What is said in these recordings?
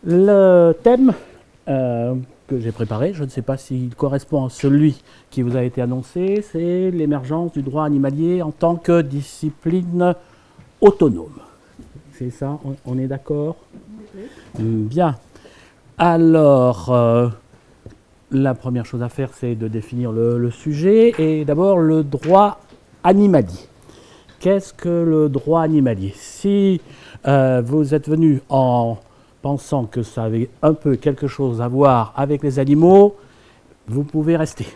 Le thème que j'ai préparé, je ne sais pas s'il correspond à celui qui vous a été annoncé, c'est l'émergence du droit animalier en tant que discipline autonome. C'est ça, on est d'accord? Bien. Alors, la première chose à faire, c'est de définir le sujet. Et d'abord, le droit animalier. Qu'est-ce que le droit animalier? Si vous êtes venu en pensant que ça avait un peu quelque chose à voir avec les animaux, vous pouvez rester.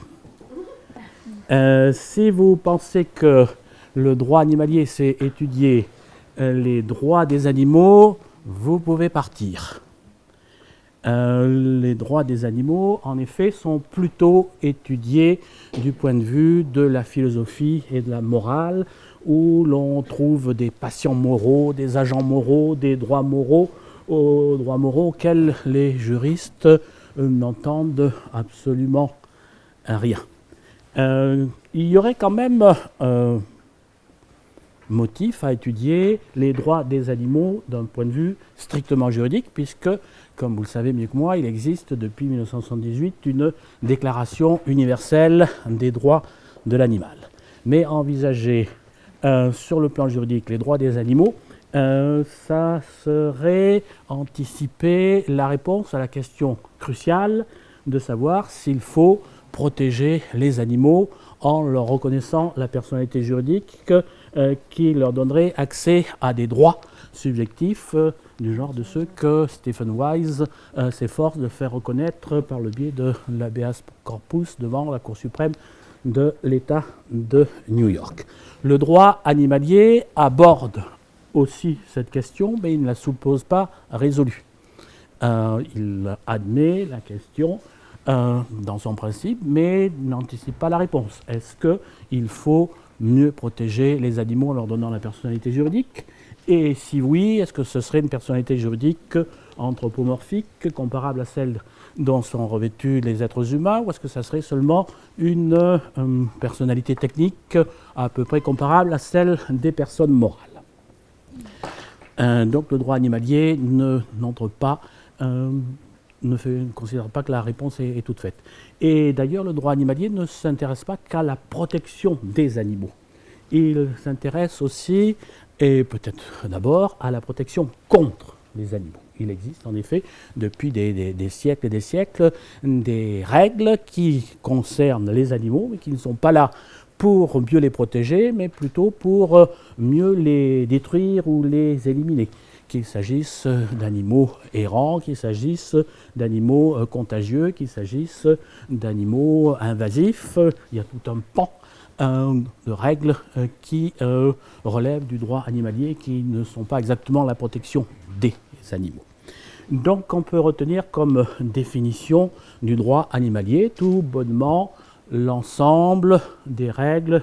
Si vous pensez que le droit animalier, c'est étudier les droits des animaux, vous pouvez partir. Les droits des animaux, en effet, sont plutôt étudiés du point de vue de la philosophie et de la morale, où l'on trouve des patients moraux, des agents moraux, des droits moraux, aux droits moraux auxquels les juristes n'entendent absolument rien. Il y aurait quand même motif à étudier les droits des animaux d'un point de vue strictement juridique, puisque, comme vous le savez mieux que moi, il existe depuis 1978 une déclaration universelle des droits de l'animal. Mais envisager sur le plan juridique les droits des animaux, ça serait anticiper la réponse à la question cruciale de savoir s'il faut protéger les animaux en leur reconnaissant la personnalité juridique qui leur donnerait accès à des droits subjectifs du genre de ceux que Stephen Wise s'efforce de faire reconnaître par le biais de l'habeas corpus devant la Cour suprême de l'État de New York. Le droit animalier aborde aussi cette question, mais il ne la suppose pas résolue. Il admet la question dans son principe, mais n'anticipe pas la réponse. Est-ce qu'il faut mieux protéger les animaux en leur donnant la personnalité juridique? Et si oui, est-ce que ce serait une personnalité juridique anthropomorphique, comparable à celle dont sont revêtus les êtres humains, ou est-ce que ça serait seulement une personnalité technique à peu près comparable à celle des personnes morales? Donc le droit animalier ne considère pas que la réponse est toute faite. Et d'ailleurs, le droit animalier ne s'intéresse pas qu'à la protection des animaux. Il s'intéresse aussi, et peut-être d'abord, à la protection contre les animaux. Il existe en effet depuis des siècles et des siècles des règles qui concernent les animaux, mais qui ne sont pas là pour mieux les protéger, mais plutôt pour mieux les détruire ou les éliminer. Qu'il s'agisse d'animaux errants, qu'il s'agisse d'animaux contagieux, qu'il s'agisse d'animaux invasifs. Il y a tout un pan de règles qui relèvent du droit animalier, qui ne sont pas exactement la protection des animaux. Donc on peut retenir comme définition du droit animalier tout bonnement l'ensemble des règles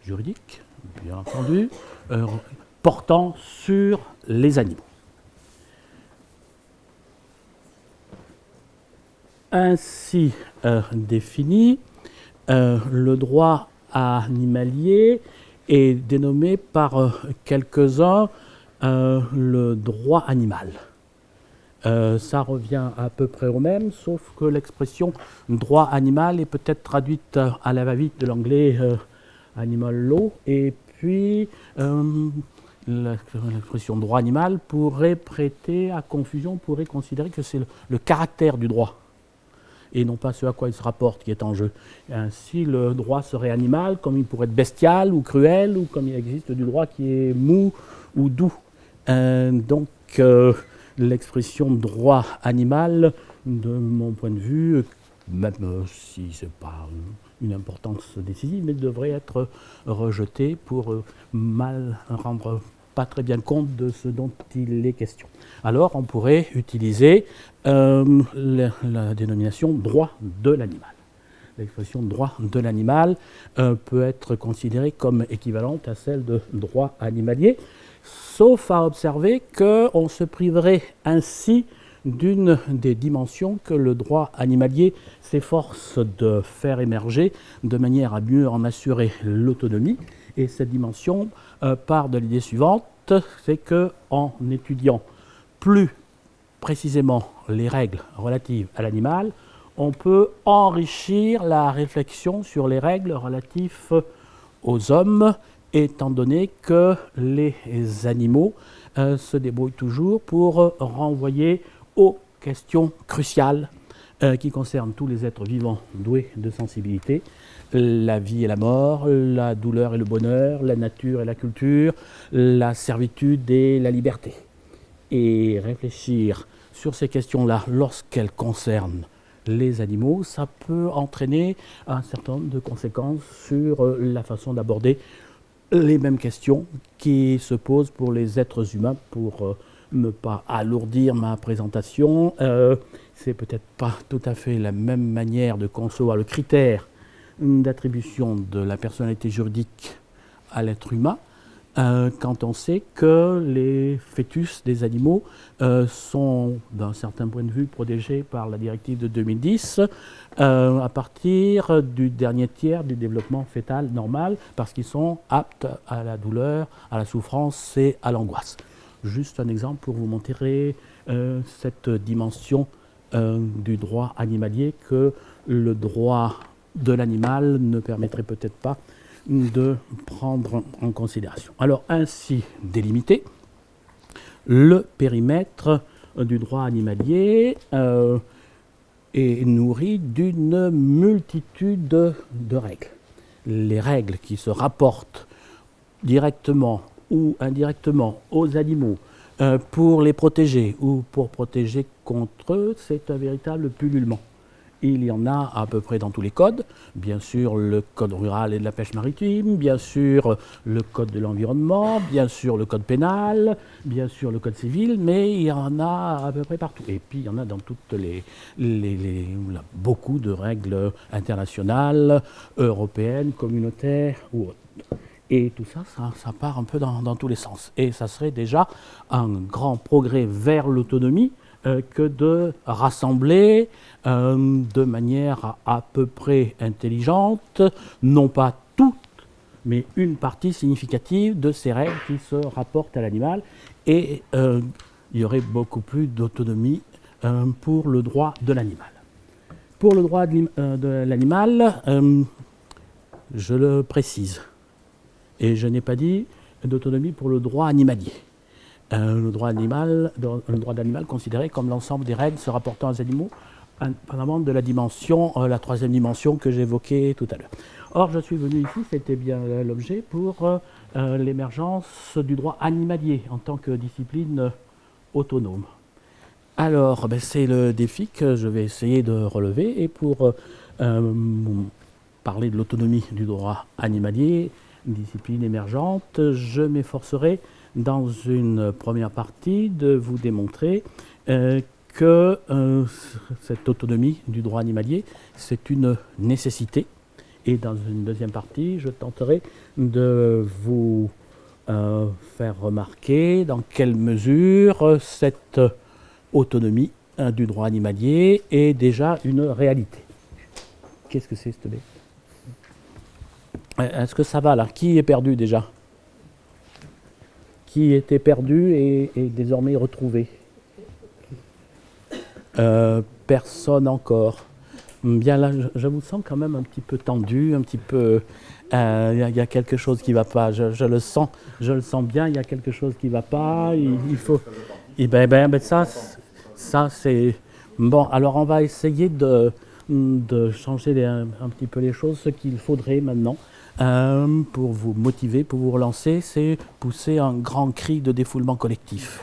juridiques, bien entendu, portant sur les animaux. Ainsi défini, le droit animalier est dénommé par quelques-uns le droit animal. Ça revient à peu près au même, sauf que l'expression droit animal est peut-être traduite à la va-vite de l'anglais animal law, et puis l'expression droit animal pourrait prêter à confusion, pourrait considérer que c'est le caractère du droit et non pas ce à quoi il se rapporte qui est en jeu. Ainsi, le droit serait animal, comme il pourrait être bestial ou cruel, ou comme il existe du droit qui est mou ou doux. Donc, l'expression droit animal, de mon point de vue, même si ce n'est pas une importance décisive, mais devrait être rejetée pour mal rendre pas très bien compte de ce dont il est question. Alors, on pourrait utiliser la dénomination droit de l'animal. L'expression droit de l'animal peut être considérée comme équivalente à celle de droit animalier, sauf à observer qu'on se priverait ainsi d'une des dimensions que le droit animalier s'efforce de faire émerger de manière à mieux en assurer l'autonomie. Et cette dimension part de l'idée suivante, c'est qu'en étudiant plus précisément les règles relatives à l'animal, on peut enrichir la réflexion sur les règles relatives aux hommes, étant donné que les animaux se débrouillent toujours pour renvoyer aux questions cruciales qui concernent tous les êtres vivants doués de sensibilité, la vie et la mort, la douleur et le bonheur, la nature et la culture, la servitude et la liberté. Et réfléchir sur ces questions-là lorsqu'elles concernent les animaux, ça peut entraîner un certain nombre de conséquences sur la façon d'aborder les mêmes questions qui se posent pour les êtres humains. Pour ne pas alourdir ma présentation, c'est peut-être pas tout à fait la même manière de concevoir le critère d'attribution de la personnalité juridique à l'être humain, quand on sait que les fœtus des animaux sont, d'un certain point de vue, protégés par la directive de 2010 à partir du dernier tiers du développement fœtal normal, parce qu'ils sont aptes à la douleur, à la souffrance et à l'angoisse. Juste un exemple pour vous montrer cette dimension du droit animalier que le droit de l'animal ne permettrait peut-être pas de prendre en considération. Alors, ainsi délimité, le périmètre du droit animalier est nourri d'une multitude de règles. Les règles qui se rapportent directement ou indirectement aux animaux pour les protéger ou pour protéger contre eux, c'est un véritable pullulement. Il y en a à peu près dans tous les codes, bien sûr le code rural et de la pêche maritime, bien sûr le code de l'environnement, bien sûr le code pénal, bien sûr le code civil, mais il y en a à peu près partout. Et puis il y en a dans toutes beaucoup de règles internationales, européennes, communautaires ou autres. Et tout ça, ça part un peu dans tous les sens. Et ça serait déjà un grand progrès vers l'autonomie que de rassembler de manière à peu près intelligente, non pas toutes, mais une partie significative de ces règles qui se rapportent à l'animal. Et il y aurait beaucoup plus d'autonomie pour le droit de l'animal. Pour le droit de l'animal, je le précise, et je n'ai pas dit d'autonomie pour le droit animalier. Le droit d'animal considéré comme l'ensemble des règles se rapportant aux animaux, indépendamment de la dimension, la troisième dimension que j'évoquais tout à l'heure. Or, je suis venu ici, c'était bien l'objet, pour l'émergence du droit animalier en tant que discipline autonome. Alors, c'est le défi que je vais essayer de relever, et pour parler de l'autonomie du droit animalier, discipline émergente, je m'efforcerai dans une première partie de vous démontrer que cette autonomie du droit animalier, c'est une nécessité. Et dans une deuxième partie, je tenterai de vous faire remarquer dans quelle mesure cette autonomie du droit animalier est déjà une réalité. Qu'est-ce que c'est, s'il te plaît ? Est-ce que ça va là ? Qui est perdu déjà ? Qui était perdu et désormais retrouvé ? Personne encore. Bien là, je vous sens quand même un petit peu tendu, un petit peu. Il y a quelque chose qui ne va pas. Je le sens bien. Il y a quelque chose qui ne va pas. Il faut. Et ça c'est bon. Alors on va essayer de changer un petit peu les choses. Ce qu'il faudrait maintenant. Pour vous motiver, pour vous relancer, c'est pousser un grand cri de défoulement collectif.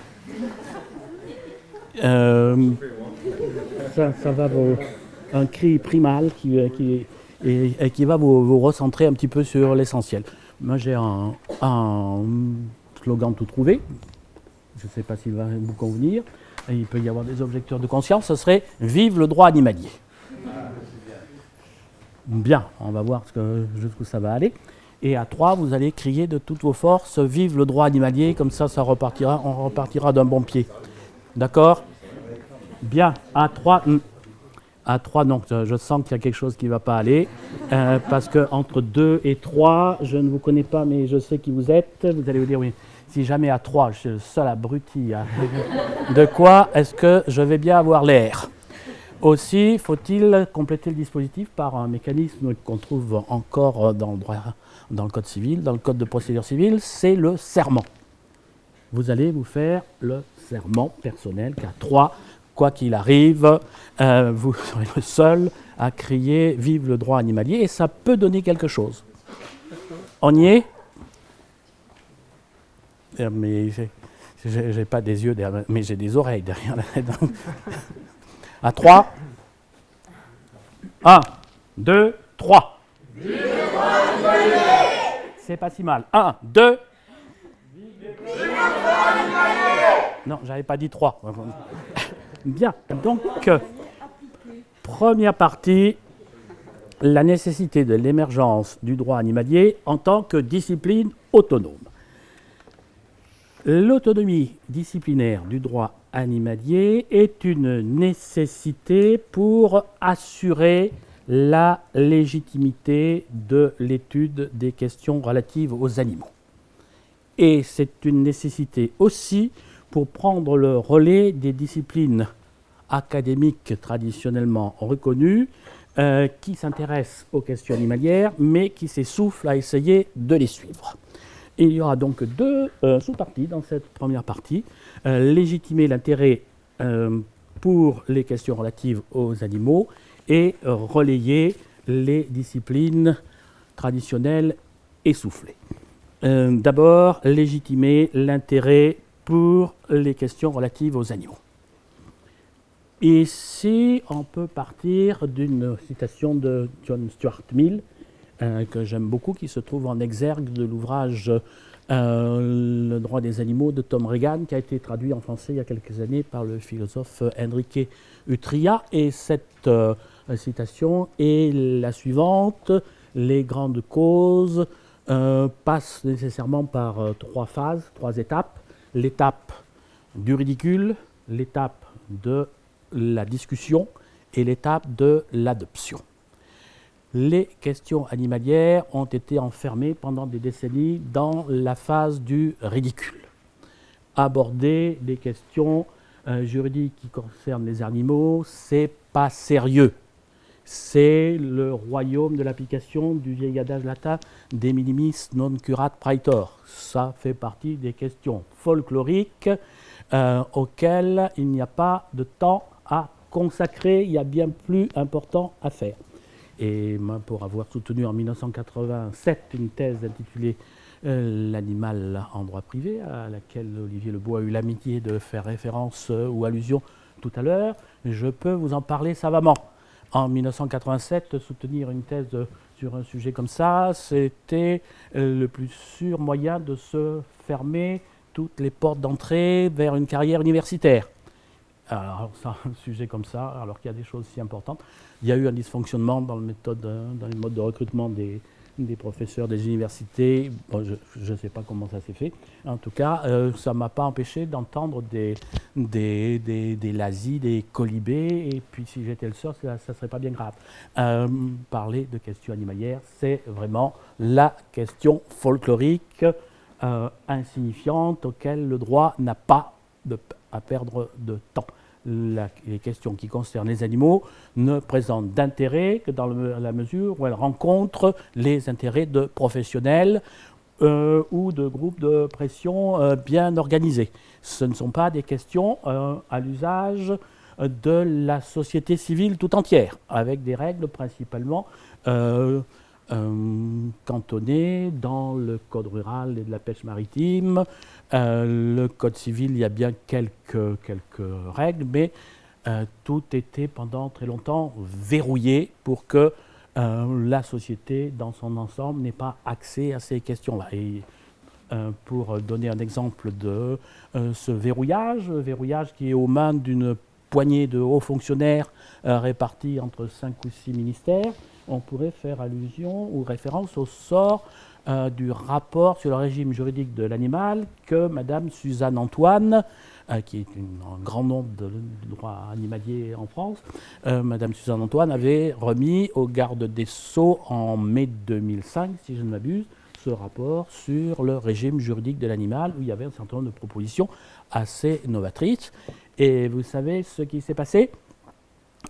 Ça va un cri primal qui va vous recentrer un petit peu sur l'essentiel. Moi, j'ai un slogan tout trouvé. Je ne sais pas s'il va vous convenir. Il peut y avoir des objecteurs de conscience. Ce serait « Vive le droit animalier ». Bien, on va voir jusqu'où ça va aller. Et à 3, vous allez crier de toutes vos forces « Vive le droit animalier », comme ça on repartira d'un bon pied. D'accord ? Bien, à 3, non, je sens qu'il y a quelque chose qui ne va pas aller, parce qu'entre 2 et 3, je ne vous connais pas, mais je sais qui vous êtes. Vous allez vous dire « Oui, Si jamais à 3, je suis le seul abruti, de quoi est-ce que je vais bien avoir l'air? Aussi, faut-il compléter le dispositif par un mécanisme qu'on trouve encore dans le droit, dans le Code civil, dans le Code de procédure civile, c'est le serment. Vous allez vous faire le serment personnel qu'à 3, quoi qu'il arrive, vous serez le seul à crier « Vive le droit animalier » et ça peut donner quelque chose. On y est? Mais j'ai pas des yeux derrière, mais j'ai des oreilles derrière la tête. À 3. 1, 2, 3. C'est pas si mal. 1, 2. Non, j'avais pas dit 3. Bien, donc, première partie, la nécessité de l'émergence du droit animalier en tant que discipline autonome. L'autonomie disciplinaire du droit animalier est une nécessité pour assurer la légitimité de l'étude des questions relatives aux animaux. Et c'est une nécessité aussi pour prendre le relais des disciplines académiques traditionnellement reconnues qui s'intéressent aux questions animalières, mais qui s'essoufflent à essayer de les suivre. Et il y aura donc deux sous-parties dans cette première partie. Légitimer l'intérêt pour les questions relatives aux animaux et relayer les disciplines traditionnelles essoufflées. D'abord, légitimer l'intérêt pour les questions relatives aux animaux. Ici, on peut partir d'une citation de John Stuart Mill, que j'aime beaucoup, qui se trouve en exergue de l'ouvrage Le droit des animaux de Tom Regan, qui a été traduit en français il y a quelques années par le philosophe Enrique Utria. Et cette citation est la suivante: les grandes causes passent nécessairement par 3 phases, 3 étapes. L'étape du ridicule, l'étape de la discussion et l'étape de l'adoption. Les questions animalières ont été enfermées pendant des décennies dans la phase du ridicule. Aborder des questions juridiques qui concernent les animaux, c'est pas sérieux. C'est le royaume de l'application du vieil adage latin de minimis non curat praetor. Ça fait partie des questions folkloriques auxquelles il n'y a pas de temps à consacrer, il y a bien plus important à faire. Et moi, pour avoir soutenu en 1987 une thèse intitulée L'animal en droit privé, à laquelle Olivier Lebeau a eu l'amitié de faire référence ou allusion tout à l'heure, je peux vous en parler savamment. En 1987, soutenir une thèse sur un sujet comme ça, c'était le plus sûr moyen de se fermer toutes les portes d'entrée vers une carrière universitaire. Alors, ça, un sujet comme ça, alors qu'il y a des choses si importantes, il y a eu un dysfonctionnement dans les modes de recrutement des professeurs des universités. Bon, je ne sais pas comment ça s'est fait. En tout cas, ça ne m'a pas empêché d'entendre des lazis, des colibés, et puis si j'étais le seul, ça ne serait pas bien grave. Parler de questions animalières, c'est vraiment la question folklorique insignifiante auquel le droit n'a pas à perdre de temps. Les questions qui concernent les animaux ne présentent d'intérêt que dans la mesure où elles rencontrent les intérêts de professionnels ou de groupes de pression bien organisés. Ce ne sont pas des questions à l'usage de la société civile tout entière, avec des règles principalement cantonnées dans le code rural et de la pêche maritime. Le code civil, il y a bien quelques règles, mais tout était pendant très longtemps verrouillé pour que la société dans son ensemble n'ait pas accès à ces questions-là. Et pour donner un exemple de ce verrouillage qui est aux mains d'une poignée de hauts fonctionnaires répartis entre 5 ou 6 ministères, on pourrait faire allusion ou référence au sort du rapport sur le régime juridique de l'animal que Madame Suzanne Antoine, qui est un grand nombre de droit animalier en France, Madame Suzanne Antoine avait remis au garde des Sceaux en mai 2005, si je ne m'abuse, ce rapport sur le régime juridique de l'animal, où il y avait un certain nombre de propositions assez novatrices. Et vous savez ce qui s'est passé ?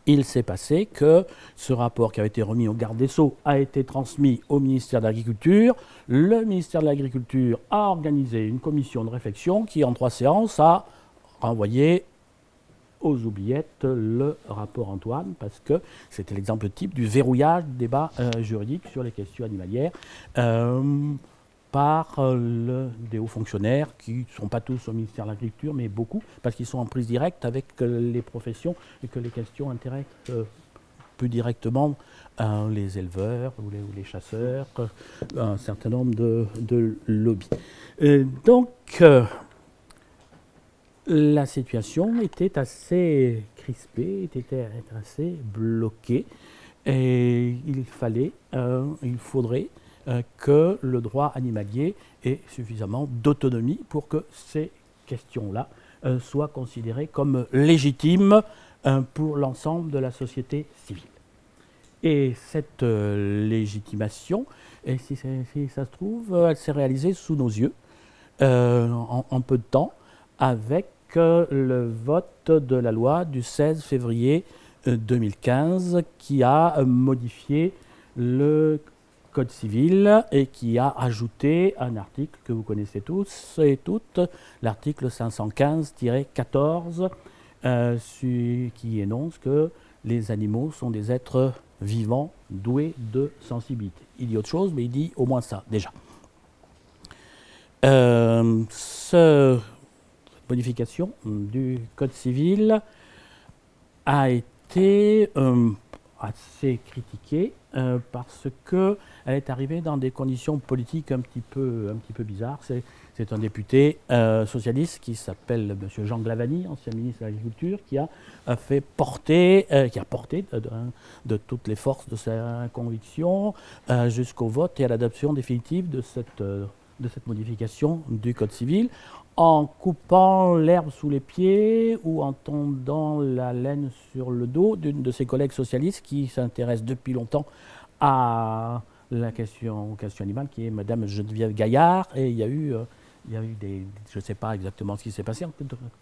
Il s'est passé que ce rapport qui avait été remis au garde des Sceaux a été transmis au ministère de l'Agriculture. Le ministère de l'Agriculture a organisé une commission de réflexion qui, en 3 séances, a renvoyé aux oubliettes le rapport Antoine, parce que c'était l'exemple type du verrouillage du débat juridique sur les questions animalières par des hauts fonctionnaires qui ne sont pas tous au ministère de l'Agriculture, mais beaucoup, parce qu'ils sont en prise directe avec les professions et que les questions intéressent plus directement les éleveurs ou les chasseurs, un certain nombre de lobbies. Donc, la situation était assez crispée, était assez bloquée, et il faudrait que le droit animalier ait suffisamment d'autonomie pour que ces questions-là soient considérées comme légitimes pour l'ensemble de la société civile. Et cette légitimation, et si ça se trouve, elle s'est réalisée sous nos yeux en peu de temps, avec le vote de la loi du 16 février 2015 qui a modifié le Code civil et qui a ajouté un article que vous connaissez tous et toutes, l'article 515-14, qui énonce que les animaux sont des êtres vivants doués de sensibilité. Il dit autre chose, mais il dit au moins ça, déjà. Cette modification du Code civil a été assez critiquée parce qu'elle est arrivée dans des conditions politiques un petit peu bizarres. C'est un député socialiste qui s'appelle M. Jean Glavany, ancien ministre de l'Agriculture, qui a porté de toutes les forces de sa conviction jusqu'au vote et à l'adoption définitive de cette modification du Code civil, en coupant l'herbe sous les pieds ou en tendant la laine sur le dos d'une de ses collègues socialistes qui s'intéresse depuis longtemps à la question animale, qui est Madame Geneviève Gaillard. Et il y a eu des... Je ne sais pas exactement ce qui s'est passé,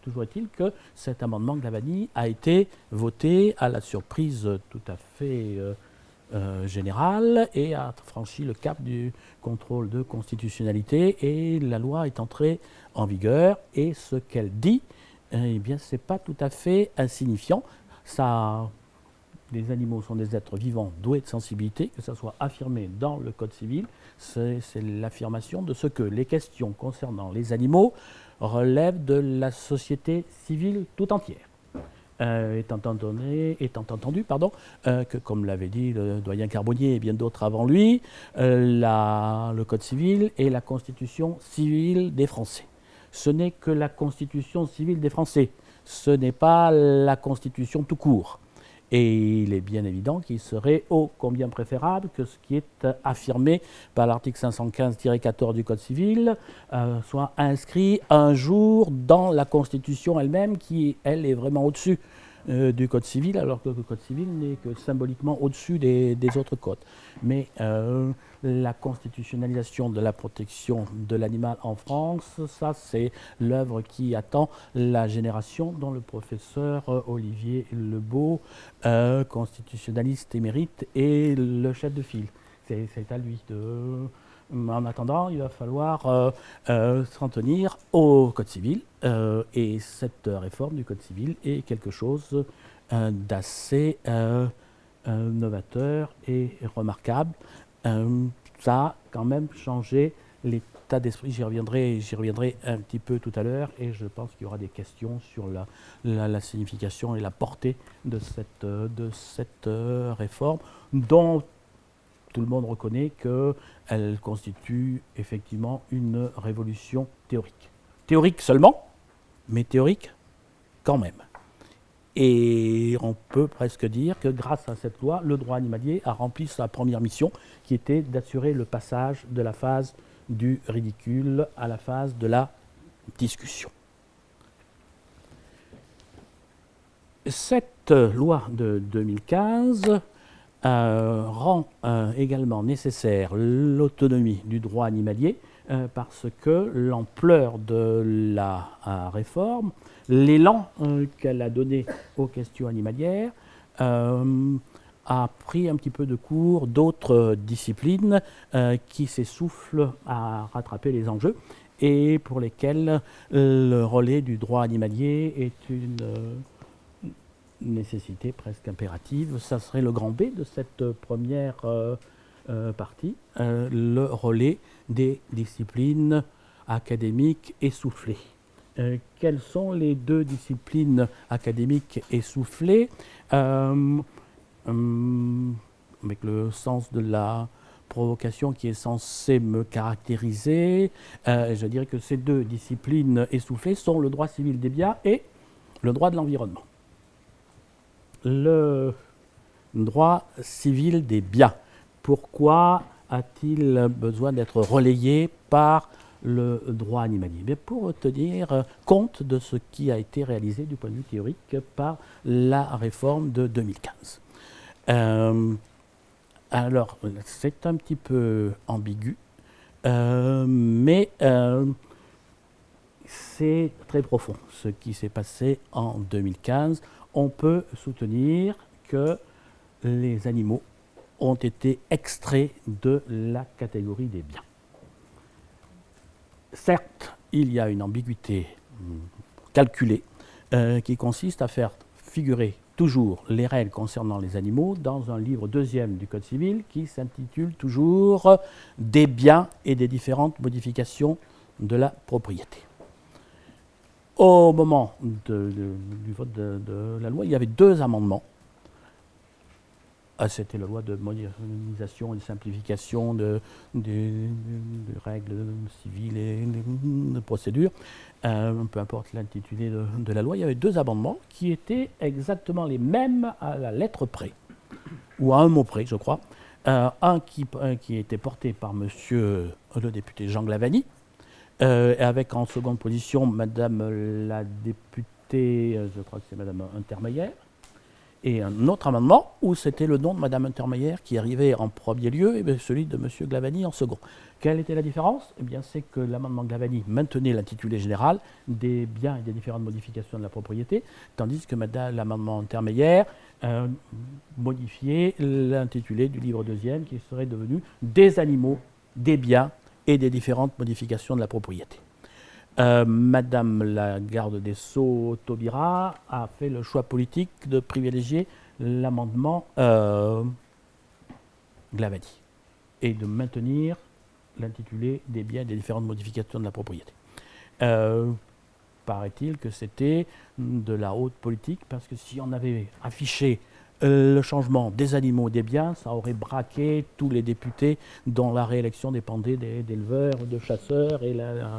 toujours est-il que cet amendement Glavany a été voté à la surprise tout à fait générale et a franchi le cap du contrôle de constitutionnalité, et la loi est entrée en vigueur, et ce qu'elle dit, eh bien, c'est pas tout à fait insignifiant. Les animaux sont des êtres vivants doués de sensibilité, que ça soit affirmé dans le Code civil, c'est l'affirmation de ce que les questions concernant les animaux relèvent de la société civile tout entière. Étant entendu que, comme l'avait dit le doyen Carbonnier et bien d'autres avant lui, le Code civil est la constitution civile des Français. Ce n'est que la constitution civile des Français, ce n'est pas la constitution tout court. Et il est bien évident qu'il serait ô combien préférable que ce qui est affirmé par l'article 515-14 du Code civil soit inscrit un jour dans la Constitution elle-même, qui, elle, est vraiment au-dessus du Code civil, alors que le Code civil n'est que symboliquement au-dessus des autres codes. Mais la constitutionnalisation de la protection de l'animal en France, ça c'est l'œuvre qui attend la génération dont le professeur Olivier Lebeau, constitutionnaliste émérite, est le chef de file. C'est à lui de... En attendant, il va falloir s'en tenir au Code civil, et cette réforme du Code civil est quelque chose d'assez novateur et remarquable. Ça a quand même changé l'état d'esprit. J'y reviendrai un petit peu tout à l'heure, et je pense qu'il y aura des questions sur la signification et la portée de cette réforme, dont tout le monde reconnaît qu'elle constitue effectivement une révolution théorique. Théorique seulement, mais théorique quand même. Et on peut presque dire que grâce à cette loi, le droit animalier a rempli sa première mission, qui était d'assurer le passage de la phase du ridicule à la phase de la discussion. Cette loi de 2015 rend également nécessaire l'autonomie du droit animalier parce que l'ampleur de la réforme, l'élan qu'elle a donné aux questions animalières, a pris un petit peu de cours d'autres disciplines qui s'essoufflent à rattraper les enjeux et pour lesquelles le relais du droit animalier est une nécessité presque impérative. Ça serait le grand B de cette première partie, le relais des disciplines académiques essoufflées. Quelles sont les deux disciplines académiques essoufflées avec le sens de la provocation qui est censé me caractériser, je dirais que ces deux disciplines essoufflées sont le droit civil des biens et le droit de l'environnement. Le droit civil des biens, pourquoi a-t-il besoin d'être relayé par le droit animalier? Bien, pour tenir compte de ce qui a été réalisé du point de vue théorique par la réforme de 2015. Alors, c'est un petit peu ambigu, mais c'est très profond ce qui s'est passé en 2015. On peut soutenir que les animaux ont été extraits de la catégorie des biens. Certes, il y a une ambiguïté calculée qui consiste à faire figurer toujours les règles concernant les animaux dans un livre deuxième du Code civil qui s'intitule toujours « Des biens et des différentes modifications de la propriété ». Au moment du vote de la loi, il y avait deux amendements. C'était la loi de modernisation et de simplification de règles civiles et de procédures. Peu importe l'intitulé de la loi, il y avait deux amendements qui étaient exactement les mêmes à la lettre près, ou à un mot près, je crois. Un qui était porté par monsieur le député Jean Glavany, avec en seconde position madame la députée, je crois que c'est madame Untermeyer, et un autre amendement où c'était le nom de madame Untermeyer qui arrivait en premier lieu et celui de monsieur Glavany en second. Quelle était la différence? Eh bien, c'est que l'amendement Glavany maintenait l'intitulé général des biens et des différentes modifications de la propriété, tandis que l'amendement Untermeyer modifiait l'intitulé du livre deuxième qui serait devenu des animaux, des biens et des différentes modifications de la propriété. Madame la garde des Sceaux Taubira a fait le choix politique de privilégier l'amendement Glavany et de maintenir l'intitulé des biens et des différentes modifications de la propriété. Paraît-il que c'était de la haute politique parce que si on avait affiché le changement des animaux, des biens, ça aurait braqué tous les députés dont la réélection dépendait d'éleveurs, de chasseurs, et la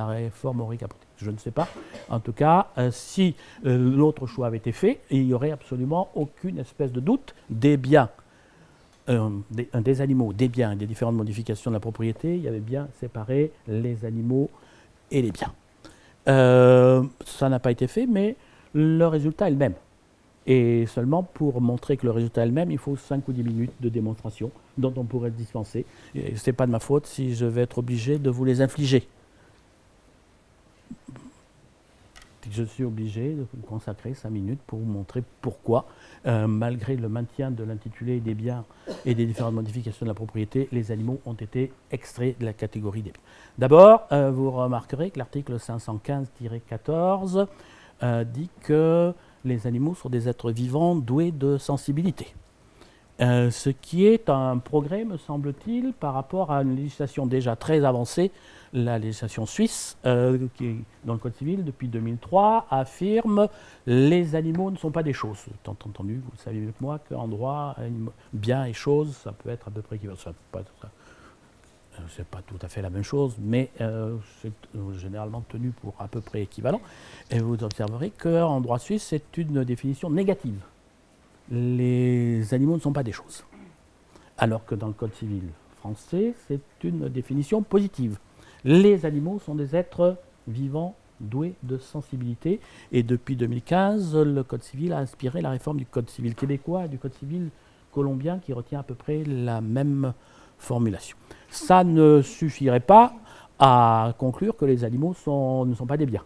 réforme aurait capoté. Je ne sais pas. En tout cas, si l'autre choix avait été fait, il n'y aurait absolument aucune espèce de doute. Des biens, des animaux, des biens et des différentes modifications de la propriété, il y avait bien séparé les animaux et les biens. Ça n'a pas été fait, mais le résultat est le même. Et seulement pour montrer que le résultat est le même, il faut 5 ou 10 minutes de démonstration dont on pourrait se dispenser. Ce n'est pas de ma faute si je vais être obligé de vous les infliger. Je suis obligé de vous consacrer 5 minutes pour vous montrer pourquoi, malgré le maintien de l'intitulé des biens et des différentes modifications de la propriété, les animaux ont été extraits de la catégorie des biens. D'abord, vous remarquerez que l'article 515-14 dit que les animaux sont des êtres vivants doués de sensibilité. Ce qui est un progrès, me semble-t-il, par rapport à une législation déjà très avancée, la législation suisse, qui, dans le Code civil, depuis 2003, affirme « les animaux ne sont pas des choses ». Tant entendu, vous savez mieux que moi qu'en droit, bien et chose, ça peut être à peu près équivalent. C'est pas tout à fait la même chose, mais c'est généralement tenu pour à peu près équivalent. Et vous observerez qu'en droit suisse, c'est une définition négative. Les animaux ne sont pas des choses. Alors que dans le Code civil français, c'est une définition positive. Les animaux sont des êtres vivants doués de sensibilité. Et depuis 2015, le Code civil a inspiré la réforme du Code civil québécois et du Code civil colombien qui retient à peu près la même formulation. Ça ne suffirait pas à conclure que les animaux ne sont pas des biens.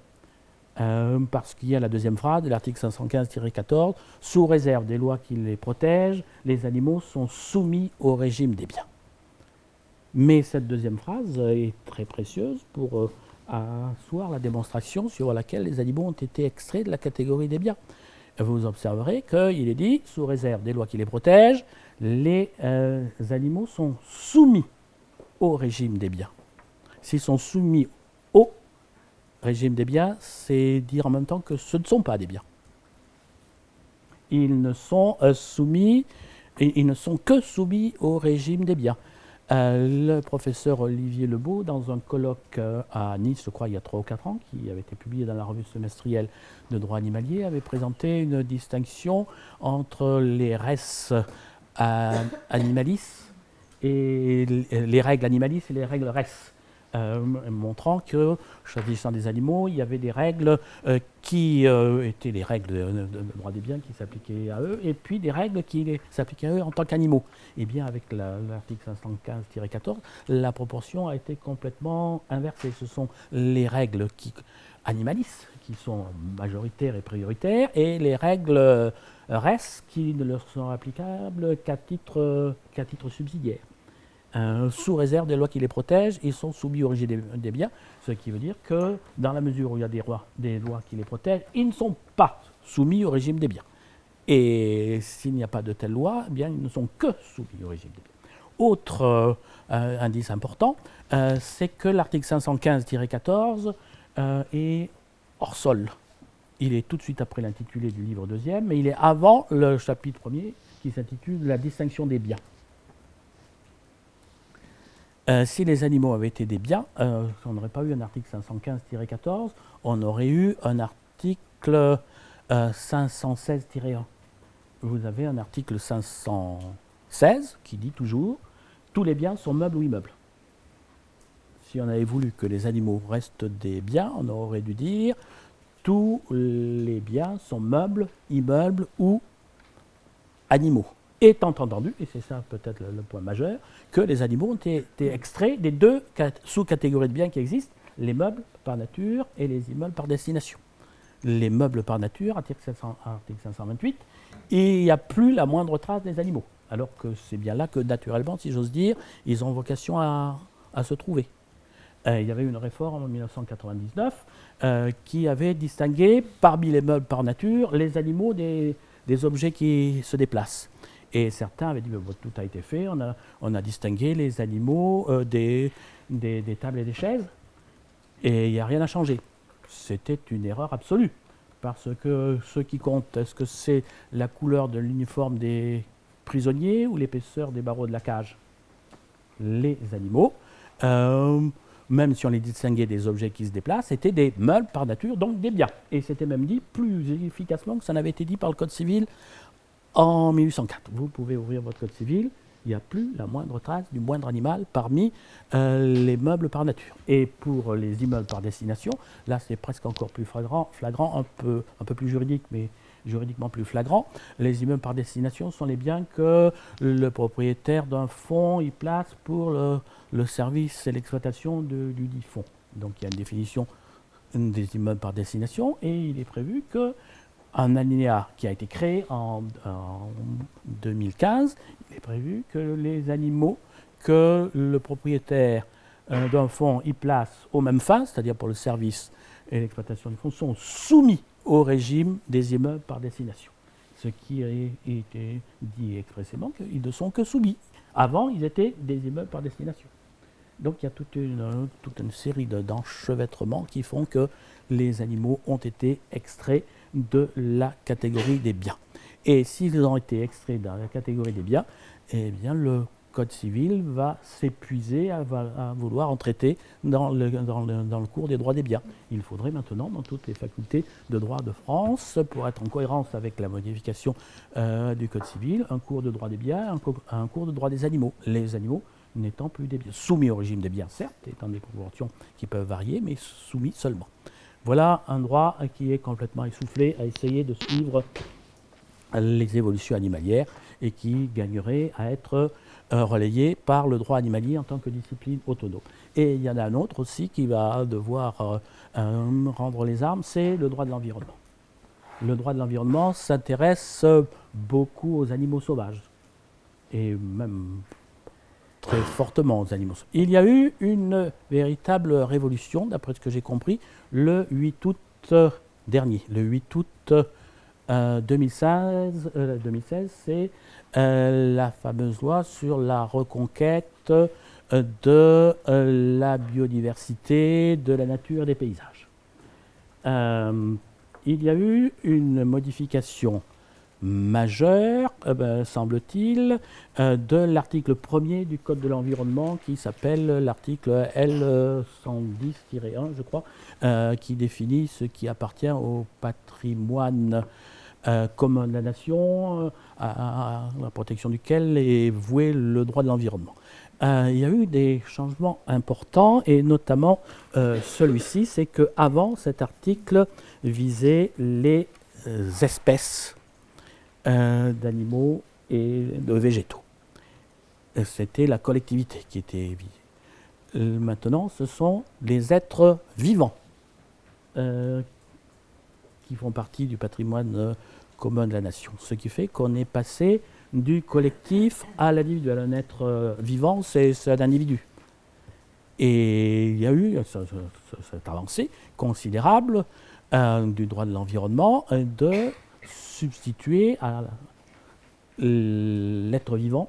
Parce qu'il y a la deuxième phrase de l'article 515-14, sous réserve des lois qui les protègent, les animaux sont soumis au régime des biens. Mais cette deuxième phrase est très précieuse pour asseoir la démonstration sur laquelle les animaux ont été extraits de la catégorie des biens. Vous observerez qu'il est dit, sous réserve des lois qui les protègent, les animaux sont soumis au régime des biens. S'ils sont soumis au régime des biens, c'est dire en même temps que ce ne sont pas des biens. Ils ne sont que soumis au régime des biens. Le professeur Olivier Lebeau, dans un colloque à Nice, je crois, il y a 3 ou 4 ans, qui avait été publié dans la revue semestrielle de droit animalier, avait présenté une distinction entre les res animalis et les règles animalis et les règles res. Montrant que, s'agissant des animaux, il y avait des règles qui étaient les règles de droit des biens qui s'appliquaient à eux, et puis des règles qui s'appliquaient à eux en tant qu'animaux. Et bien, avec l'article 515-14, la proportion a été complètement inversée. Ce sont les règles animalis qui sont majoritaires et prioritaires, et les règles res qui ne leur sont applicables qu'à titre subsidiaire. Sous réserve des lois qui les protègent, ils sont soumis au régime des biens, ce qui veut dire que dans la mesure où il y a des lois qui les protègent, ils ne sont pas soumis au régime des biens. Et s'il n'y a pas de telle loi, eh bien, ils ne sont que soumis au régime des biens. Autre indice important, c'est que l'article 515-14 est hors sol. Il est tout de suite après l'intitulé du livre deuxième, mais il est avant le chapitre premier qui s'intitule « La distinction des biens ». Si les animaux avaient été des biens, on n'aurait pas eu un article 515-14, on aurait eu un article 516-1. Vous avez un article 516 qui dit toujours « Tous les biens sont meubles ou immeubles ». Si on avait voulu que les animaux restent des biens, on aurait dû dire « Tous les biens sont meubles, immeubles ou animaux ». Étant entendu, et c'est ça peut-être le point majeur, que les animaux ont été extraits des deux sous-catégories de biens qui existent, les meubles par nature et les immeubles par destination. Les meubles par nature, article 528, et il n'y a plus la moindre trace des animaux, alors que c'est bien là que naturellement, si j'ose dire, ils ont vocation à se trouver. Il y avait une réforme en 1999 qui avait distingué parmi les meubles par nature les animaux des objets qui se déplacent. Et certains avaient dit, tout a été fait, on a distingué les animaux des tables et des chaises, et il n'y a rien à changer. C'était une erreur absolue, parce que ce qui compte, est-ce que c'est la couleur de l'uniforme des prisonniers ou l'épaisseur des barreaux de la cage? Les animaux, même si on les distinguait des objets qui se déplacent, c'était des meubles par nature, donc des biens. Et c'était même dit plus efficacement que ça n'avait été dit par le Code civil en 1804. Vous pouvez ouvrir votre Code civil, il n'y a plus la moindre trace du moindre animal parmi les meubles par nature. Et pour les immeubles par destination, là c'est presque encore plus flagrant, un peu plus juridique, mais juridiquement plus flagrant. Les immeubles par destination sont les biens que le propriétaire d'un fonds y place pour le service et l'exploitation du dit fonds. Donc il y a une définition des immeubles par destination, et il est prévu que un alinéa qui a été créé en 2015, il est prévu que les animaux que le propriétaire d'un fonds y place aux mêmes fins, c'est-à-dire pour le service et l'exploitation du fonds, sont soumis au régime des immeubles par destination. Ce qui est dit expressément qu'ils ne sont que soumis. Avant, ils étaient des immeubles par destination. Donc il y a toute une série d'enchevêtrements qui font que les animaux ont été extraits de la catégorie des biens. Et s'ils ont été extraits de la catégorie des biens, eh bien le Code civil va s'épuiser à vouloir en traiter dans le cours des droits des biens. Il faudrait maintenant, dans toutes les facultés de droit de France, pour être en cohérence avec la modification du Code civil, un cours de droit des biens, un cours de droit des animaux. Les animaux n'étant plus des biens, soumis au régime des biens, certes, étant des proportions qui peuvent varier, mais soumis seulement. Voilà un droit qui est complètement essoufflé à essayer de suivre les évolutions animalières et qui gagnerait à être relayé par le droit animalier en tant que discipline autonome. Et il y en a un autre aussi qui va devoir rendre les armes, c'est le droit de l'environnement. Le droit de l'environnement s'intéresse beaucoup aux animaux sauvages, et même très fortement aux animaux sauvages. Il y a eu une véritable révolution, d'après ce que j'ai compris, le 8 août dernier. Le 8 août 2016, c'est la fameuse loi sur la reconquête de la biodiversité, de la nature et des paysages. Il y a eu une modification majeure, semble-t-il, de l'article 1er du Code de l'environnement qui s'appelle l'article L110-1, je crois, qui définit ce qui appartient au patrimoine commun de la nation, à la protection duquel est voué le droit de l'environnement. Il y a eu des changements importants, et notamment celui-ci, c'est qu'avant, cet article visait les espèces d'animaux et de végétaux. C'était la collectivité qui était visée. Maintenant, ce sont les êtres vivants qui font partie du patrimoine commun de la nation. Ce qui fait qu'on est passé du collectif à l'individuel. Un être vivant, c'est un individu. Et il y a eu cette avancée considérable du droit de l'environnement de substituer à l'être vivant,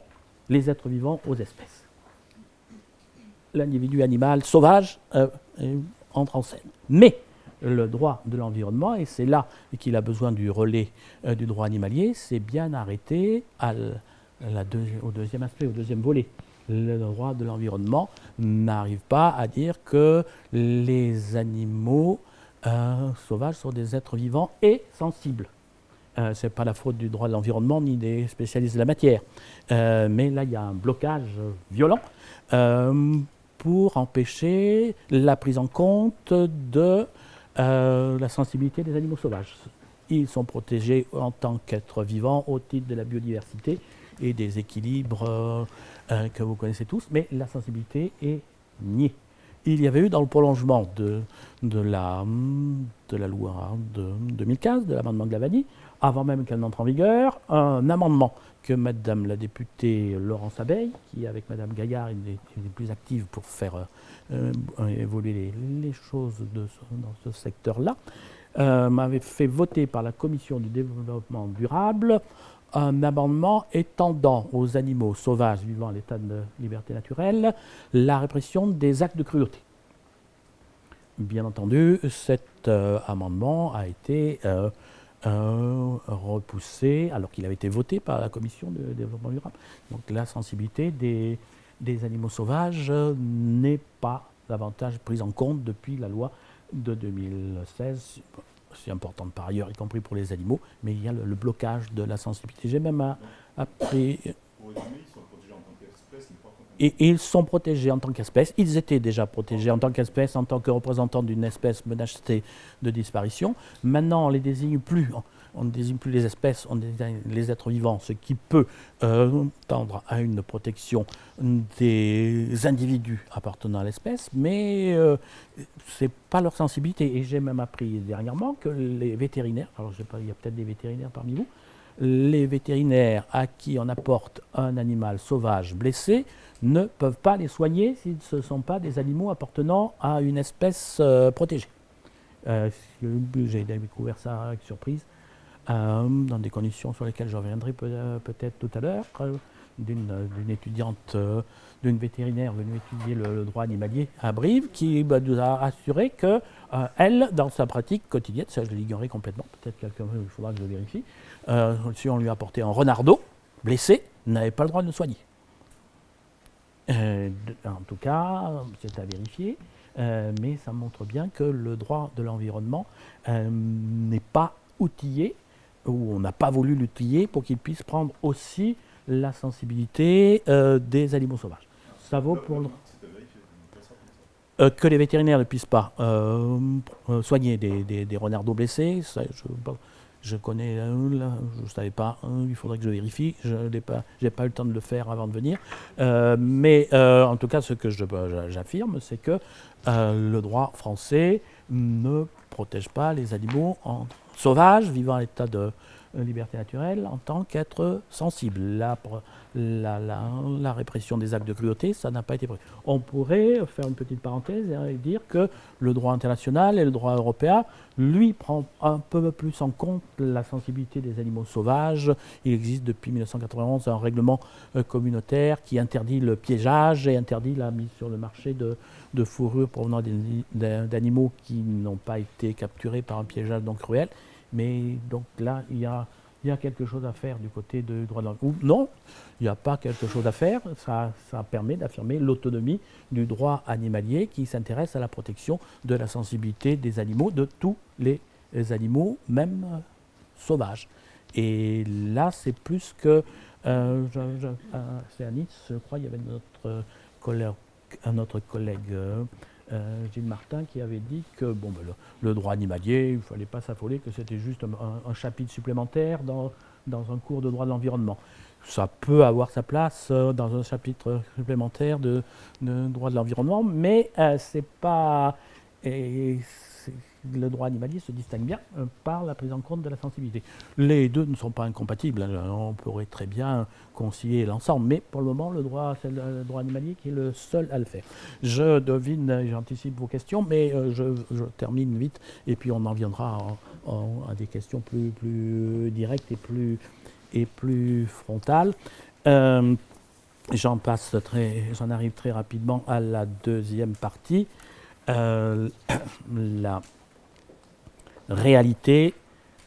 les êtres vivants aux espèces. L'individu animal sauvage entre en scène. Mais le droit de l'environnement, et c'est là qu'il a besoin du relais du droit animalier, c'est bien arrêté au deuxième aspect, au deuxième volet. Le droit de l'environnement n'arrive pas à dire que les animaux sauvages sont des êtres vivants et sensibles. Ce n'est pas la faute du droit de l'environnement ni des spécialistes de la matière. Mais là, il y a un blocage violent pour empêcher la prise en compte de la sensibilité des animaux sauvages. Ils sont protégés en tant qu'êtres vivants au titre de la biodiversité et des équilibres que vous connaissez tous, mais la sensibilité est niée. Il y avait eu dans le prolongement de la loi de 2015, de l'amendement de Glavany, avant même qu'elle n'entre en vigueur, un amendement que Madame la députée Laurence Abeille, qui avec Madame Gaillard est les plus active pour faire évoluer les choses dans ce secteur-là, m'avait fait voter par la Commission du développement durable un amendement étendant aux animaux sauvages vivant à l'état de liberté naturelle la répression des actes de cruauté. Bien entendu, cet amendement a été repoussé alors qu'il avait été voté par la Commission de développement durable. Donc la sensibilité des animaux sauvages n'est pas davantage prise en compte depuis la loi de 2016. C'est important par ailleurs, y compris pour les animaux, mais il y a le blocage de la sensibilité. J'ai même appris... Et ils sont protégés en tant qu'espèce. Ils étaient déjà protégés en tant qu'espèce, en tant que représentants d'une espèce menacée de disparition. Maintenant, on ne les désigne plus. On ne désigne plus les espèces, on désigne les êtres vivants, ce qui peut tendre à une protection des individus appartenant à l'espèce, mais ce n'est pas leur sensibilité. Et j'ai même appris dernièrement que les vétérinaires, alors je sais pas, il y a peut-être des vétérinaires parmi vous, les vétérinaires à qui on apporte un animal sauvage blessé ne peuvent pas les soigner si ce ne sont pas des animaux appartenant à une espèce protégée. J'ai découvert ça avec surprise. Dans des conditions sur lesquelles je reviendrai peut-être tout à l'heure, d'une étudiante, d'une vétérinaire venue étudier le droit animalier à Brive, qui nous a assuré qu'elle, dans sa pratique quotidienne, ça je l'ignorais complètement, peut-être quelqu'un, il faudra que je vérifie, si on lui apportait un renardeau blessé, n'avait pas le droit de le soigner. En tout cas, c'est à vérifier, mais ça montre bien que le droit de l'environnement n'est pas outillé, ou on n'a pas voulu l'outiller pour qu'il puisse prendre aussi la sensibilité des animaux sauvages. Ça vaut pour que les vétérinaires ne puissent pas soigner des renardeaux blessés. Ça, Je connais, je ne savais pas, il faudrait que je vérifie, je n'ai pas eu le temps de le faire avant de venir. Mais en tout cas, ce que j'affirme, c'est que le droit français ne protège pas les animaux sauvages vivant à l'état de liberté naturelle en tant qu'être sensible. La répression des actes de cruauté, ça n'a pas été prévu. On pourrait faire une petite parenthèse et dire que le droit international et le droit européen, lui, prend un peu plus en compte la sensibilité des animaux sauvages. Il existe depuis 1991 un règlement communautaire qui interdit le piégeage et interdit la mise sur le marché de fourrures provenant d'animaux qui n'ont pas été capturés par un piégeage donc cruel. Mais donc là, il y a quelque chose à faire du côté du droit de l'environnement. Non, il n'y a pas quelque chose à faire. Ça permet d'affirmer l'autonomie du droit animalier qui s'intéresse à la protection de la sensibilité des animaux, de tous les animaux, même sauvages. Et là, c'est plus que... c'est à Nice, je crois, il y avait un autre collègue Gilles Martin qui avait dit que le droit animalier, il ne fallait pas s'affoler, que c'était juste un chapitre supplémentaire dans un cours de droit de l'environnement. Ça peut avoir sa place dans un chapitre supplémentaire de droit de l'environnement, mais c'est pas... le droit animalier se distingue bien par la prise en compte de la sensibilité. Les deux ne sont pas incompatibles, on pourrait très bien concilier l'ensemble, mais pour le moment, c'est le droit animalier qui est le seul à le faire. Je devine, j'anticipe vos questions, mais je termine vite, et puis on en viendra à des questions plus directes et plus frontales. J'en arrive très rapidement à la deuxième partie. La réalité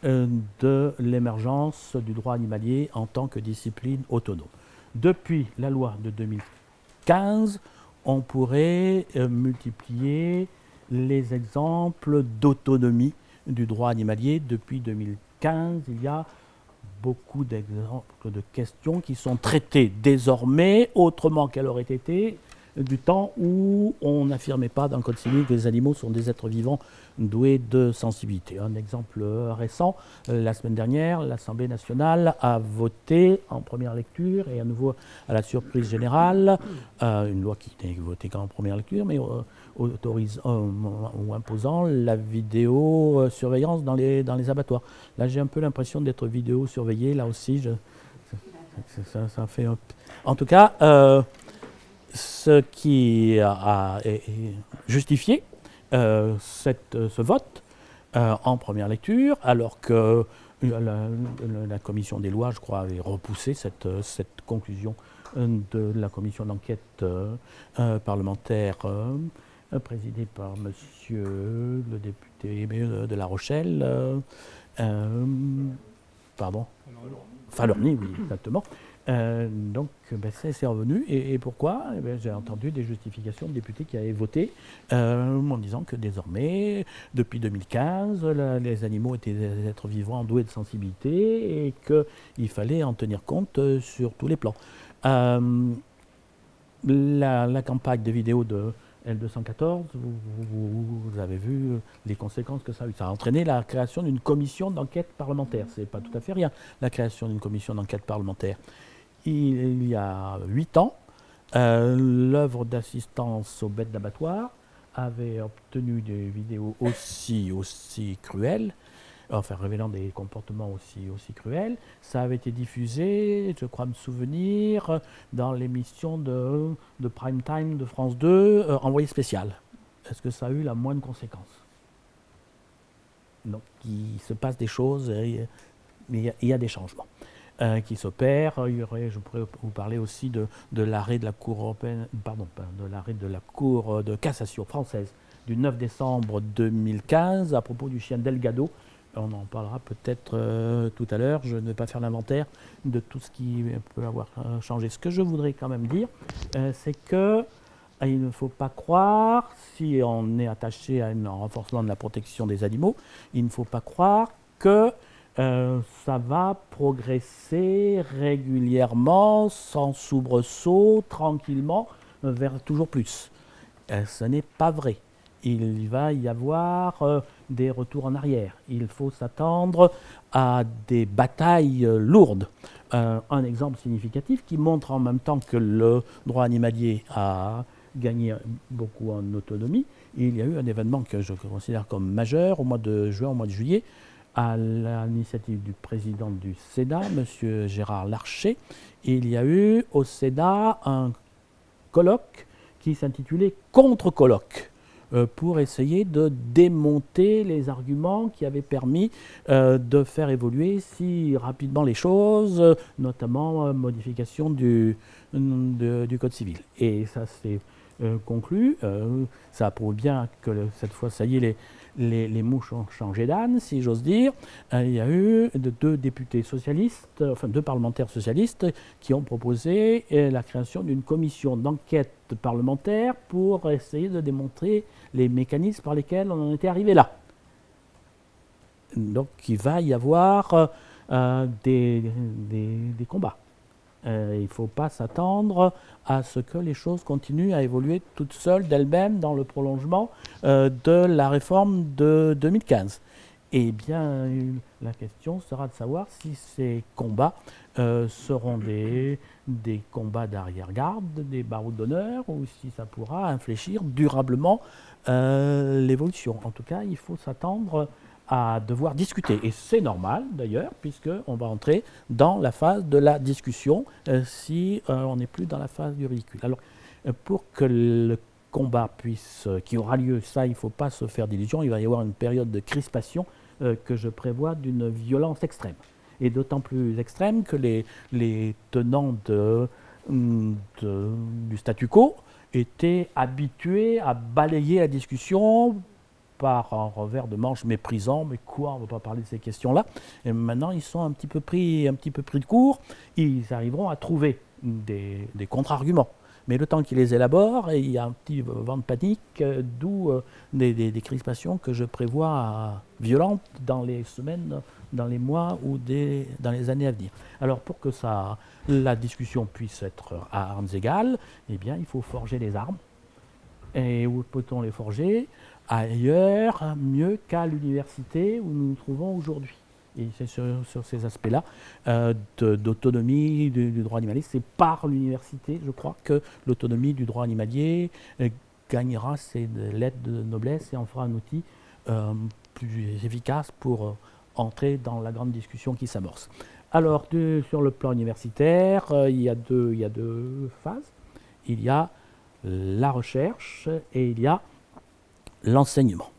de l'émergence du droit animalier en tant que discipline autonome. Depuis la loi de 2015, on pourrait multiplier les exemples d'autonomie du droit animalier. Depuis 2015, il y a beaucoup d'exemples de questions qui sont traitées désormais autrement qu'elles auraient été du temps où on n'affirmait pas dans le Code civil que les animaux sont des êtres vivants doués de sensibilité. Un exemple récent, la semaine dernière, l'Assemblée nationale a voté en première lecture et à nouveau à la surprise générale, une loi qui n'est votée qu'en première lecture, mais autorisant ou imposant la vidéosurveillance dans les abattoirs. Là, j'ai un peu l'impression d'être vidéo-surveillé, là aussi. Ça fait un... En tout cas... ce qui a justifié ce vote en première lecture, alors que la commission des lois, je crois, avait repoussé cette conclusion de la commission d'enquête parlementaire présidée par monsieur le député de La Rochelle, Falorni, oui, exactement. Donc, c'est revenu. Et pourquoi ? J'ai entendu des justifications de députés qui avaient voté en disant que désormais, depuis 2015, les animaux étaient des êtres vivants doués de sensibilité et qu'il fallait en tenir compte sur tous les plans. La campagne de vidéo de L214, vous avez vu les conséquences que ça a eu. Ça a entraîné la création d'une commission d'enquête parlementaire. Ce n'est pas tout à fait rien, la création d'une commission d'enquête parlementaire. Il y a 8 ans, l'œuvre d'assistance aux bêtes d'abattoir avait obtenu des vidéos aussi cruelles, enfin révélant des comportements aussi cruels. Ça avait été diffusé, je crois me souvenir, dans l'émission de prime time de France 2, Envoyé spécial. Est-ce que ça a eu la moindre conséquence ? Donc il se passe des choses, mais il y a des changements qui s'opèrent. Je pourrais vous parler aussi de l'arrêt de la Cour européenne, de l'arrêt de la Cour de cassation française du 9 décembre 2015 à propos du chien Delgado. On en parlera peut-être tout à l'heure. Je ne vais pas faire l'inventaire de tout ce qui peut avoir changé. Ce que je voudrais quand même dire, c'est que il ne faut pas croire, si on est attaché à un renforcement de la protection des animaux, il ne faut pas croire que ça va progresser régulièrement, sans soubresaut, tranquillement, vers toujours plus. Ce n'est pas vrai. il va y avoir des retours en arrière. Il faut s'attendre à des batailles lourdes. Un exemple significatif qui montre en même temps que le droit animalier a gagné beaucoup en autonomie, il y a eu un événement que je considère comme majeur au mois de juin, au mois de juillet, à l'initiative du président du Sénat, M. Gérard Larcher. Il y a eu au Sénat un colloque qui s'intitulait Contre-colloque pour essayer de démonter les arguments qui avaient permis de faire évoluer si rapidement les choses, notamment modification du Code civil. Et ça s'est conclu. Ça prouve bien que cette fois, ça y est, les mouches ont changé d'âne, si j'ose dire. Il y a eu deux députés socialistes, enfin deux parlementaires socialistes, qui ont proposé la création d'une commission d'enquête parlementaire pour essayer de démontrer les mécanismes par lesquels on en était arrivé là. Donc il va y avoir des combats. Il ne faut pas s'attendre à ce que les choses continuent à évoluer toutes seules d'elles-mêmes dans le prolongement de la réforme de 2015. Eh bien, la question sera de savoir si ces combats seront des combats d'arrière-garde, des barouds d'honneur, ou si ça pourra infléchir durablement l'évolution. En tout cas, il faut s'attendre à devoir discuter. Et c'est normal d'ailleurs, puisqu'on va entrer dans la phase de la discussion si on n'est plus dans la phase du ridicule. Alors, pour que le combat qui aura lieu, ça, il ne faut pas se faire d'illusions, il va y avoir une période de crispation que je prévois d'une violence extrême. Et d'autant plus extrême que les tenants du statu quo étaient habitués à balayer la discussion par un revers de manche méprisant, mais quoi, on ne va pas parler de ces questions-là. Et maintenant, ils sont un petit peu pris de court. Ils arriveront à trouver des contre-arguments. Mais le temps qu'ils les élaborent, il y a un petit vent de panique, d'où des crispations que je prévois violentes dans les semaines, dans les mois ou dans les années à venir. Alors pour que la discussion puisse être à armes égales, eh bien, il faut forger les armes. Et où peut-on les forger ? Ailleurs, mieux qu'à l'université où nous nous trouvons aujourd'hui. Et c'est sur ces aspects-là d'autonomie du droit animalier. C'est par l'université, je crois, que l'autonomie du droit animalier gagnera ses lettres de noblesse et en fera un outil plus efficace pour entrer dans la grande discussion qui s'amorce. Alors, sur le plan universitaire, il y a deux phases. Il y a la recherche et il y a l'enseignement.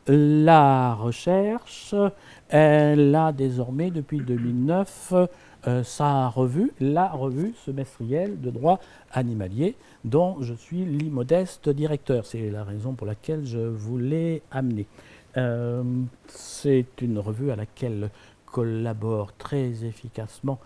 La recherche, elle a désormais, depuis 2009, sa revue, la revue semestrielle de droit animalier, dont je suis l'immodeste directeur. C'est la raison pour laquelle je vous l'ai amené. C'est une revue à laquelle collaborent très efficacement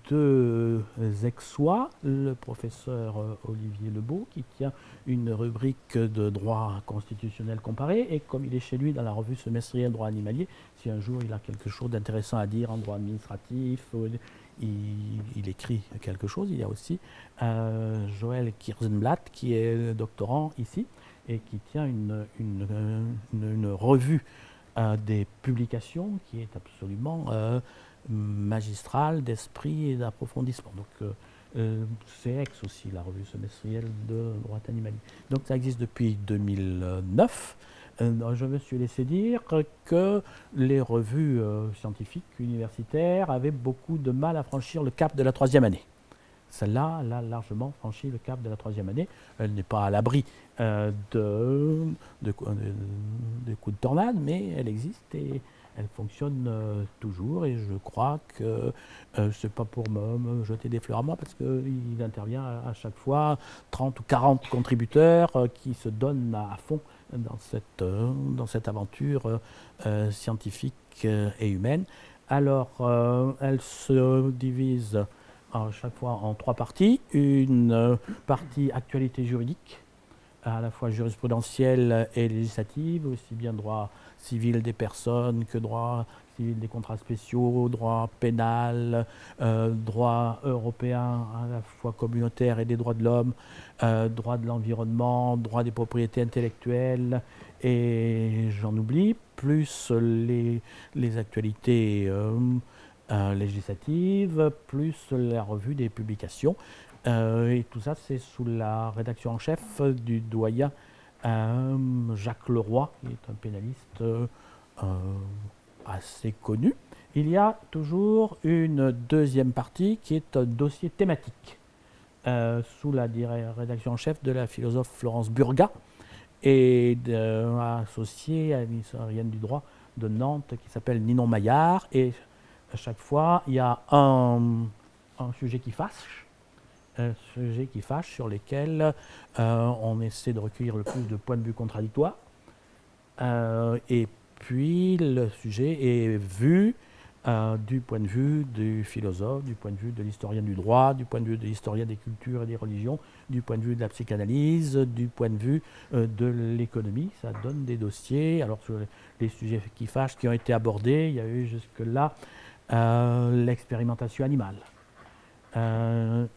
deux ex-sois, le professeur Olivier Lebeau, qui tient une rubrique de droit constitutionnel comparé, et comme il est chez lui dans la revue semestrielle droit animalier, si un jour il a quelque chose d'intéressant à dire en droit administratif, il écrit quelque chose. Il y a aussi Joël Kirzenblatt, qui est doctorant ici, et qui tient une revue des publications qui est absolument magistrale d'esprit et d'approfondissement. Donc c'est ex aussi, la revue semestrielle de droit animalier. Donc ça existe depuis 2009. Je me suis laissé dire que les revues scientifiques universitaires avaient beaucoup de mal à franchir le cap de la 3e année. Celle-là, elle a largement franchi le cap de la 3e année. Elle n'est pas à l'abri de coups de tornade, mais elle existe et elle fonctionne toujours. Et je crois que ce n'est pas pour me jeter des fleurs à moi, parce qu'il intervient à chaque fois 30 ou 40 contributeurs qui se donnent à fond dans cette aventure scientifique et humaine. Alors, elle se divise à chaque fois en 3 parties. Une partie actualité juridique, à la fois jurisprudentielle et législative, aussi bien droit civil des personnes que droit civil des contrats spéciaux, droit pénal, droit européen à la fois communautaire et des droits de l'homme, droit de l'environnement, droit des propriétés intellectuelles, et j'en oublie, plus les actualités législatives, plus la revue des publications. Et tout ça, c'est sous la rédaction en chef du doyen Jacques Leroy, qui est un pénaliste assez connu. Il y a toujours une deuxième partie qui est un dossier thématique sous la rédaction en chef de la philosophe Florence Burgat et associée à une historienne du droit de Nantes qui s'appelle Ninon Maillard. Et à chaque fois, il y a un sujet qui fâche, sur lesquels on essaie de recueillir le plus de points de vue contradictoires. Et puis le sujet est vu du point de vue du philosophe, du point de vue de l'historien du droit, du point de vue de l'historien des cultures et des religions, du point de vue de la psychanalyse, du point de vue de l'économie. Ça donne des dossiers. Alors sur les sujets qui fâchent, qui ont été abordés, il y a eu jusque-là l'expérimentation animale.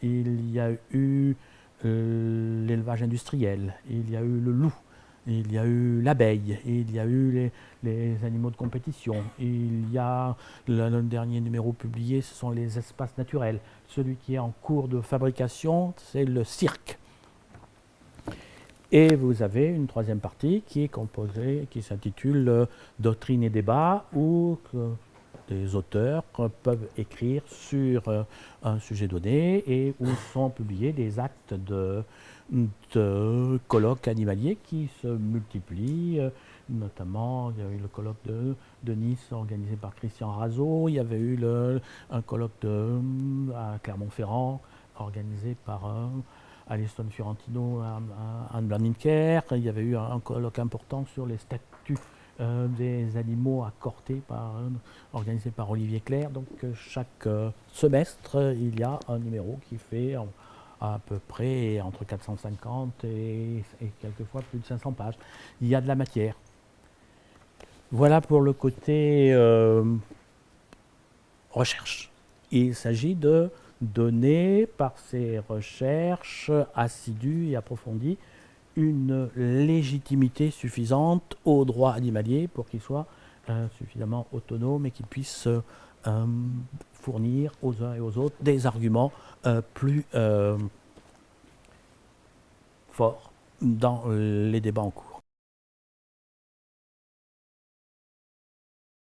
Il y a eu l'élevage industriel, il y a eu le loup, il y a eu l'abeille, il y a eu les animaux de compétition, il y a le dernier numéro publié, ce sont les espaces naturels. Celui qui est en cours de fabrication, c'est le cirque. Et vous avez une troisième partie qui est composée, qui s'intitule Doctrine et débat, où des auteurs peuvent écrire sur un sujet donné et où sont publiés des actes de colloques animaliers qui se multiplient. Notamment, il y a eu le colloque de Nice organisé par Christian Razot, il y avait eu un colloque à Clermont-Ferrand organisé par Alisson Fiorentino, Anne Blanlinker. Il y avait eu un colloque important sur les statuts des animaux à Corté, organisé par Olivier Clerc. Donc chaque semestre, il y a un numéro qui fait à peu près entre 450 et quelquefois plus de 500 pages. Il y a de la matière. Voilà pour le côté recherche. Il s'agit de donner, par ces recherches assidues et approfondies, une légitimité suffisante au droit animalier pour qu'il soit suffisamment autonome et qu'il puisse fournir aux uns et aux autres des arguments plus forts dans les débats en cours.